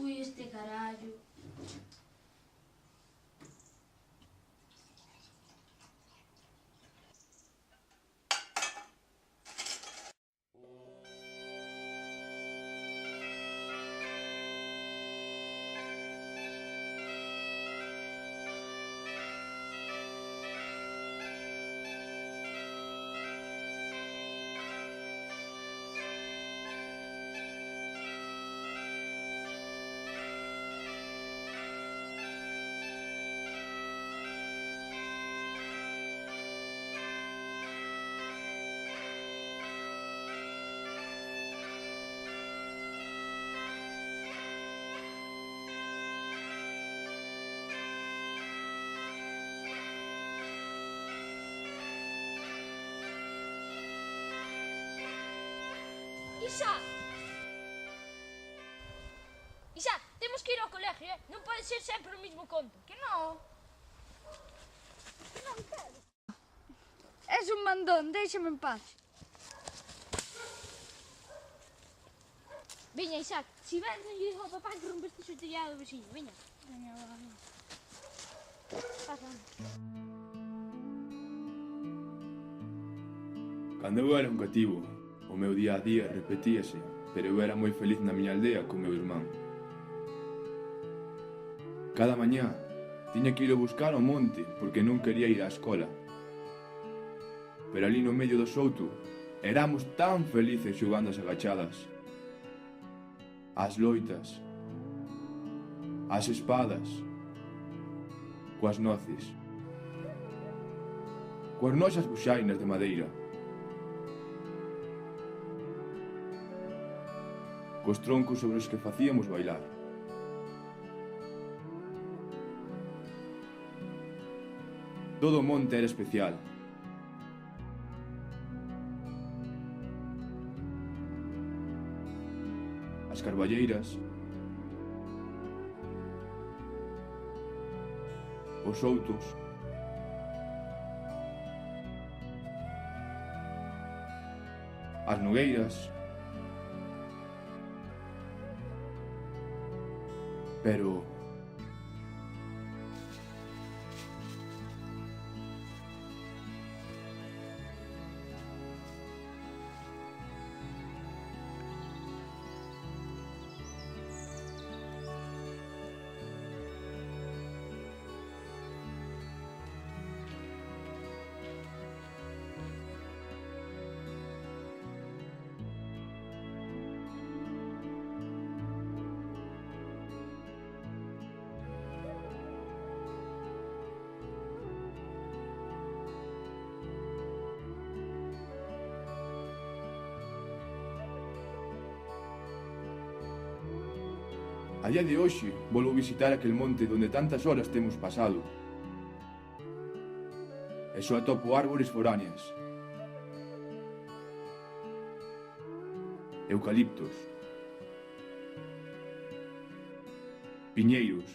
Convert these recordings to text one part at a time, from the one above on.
Ui, este carallo. Isaac! Isaac, temos que ir ao colegio, non pode ser sempre o mismo conto. Que non? Que non quero. És un mandón, déixame en paz. Veña, Isaac, si ven, non lle digo ao papá que rompeste o tellado do veciño. Veña. Veña, va. Pasa. Cando eu era un cativo, o meu día a día repetíase, pero eu era moi feliz na miña aldea co meu irmán. Cada mañá tiña que ir a buscar ao monte porque non quería ir á escola. Pero ali no medio do souto éramos tan felices xogando as agachadas, as loitas, as espadas, coas noces, coas nosas buxainas de madeira, cos troncos sobre os que facíamos bailar. Todo o monte era especial. As carballeiras, os outos, as nogueiras, pero a día de hoxe volvo visitar aquel monte donde tantas horas temos pasado. E só atopo árbores foráneas, eucaliptos, piñeiros,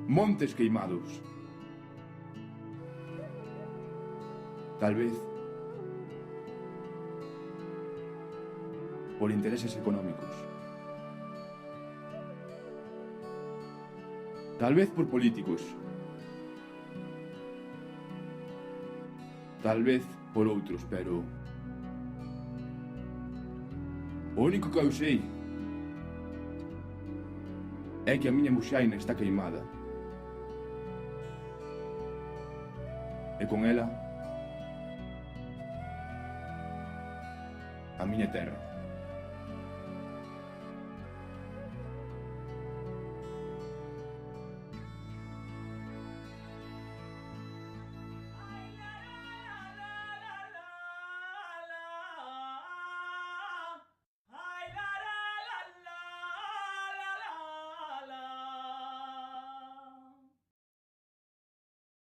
montes queimados. Tal vez por intereses económicos. Tal vez por políticos. Tal vez por outros, pero o único que eu sei é que a miña buxaina está queimada. E con ela a miña terra.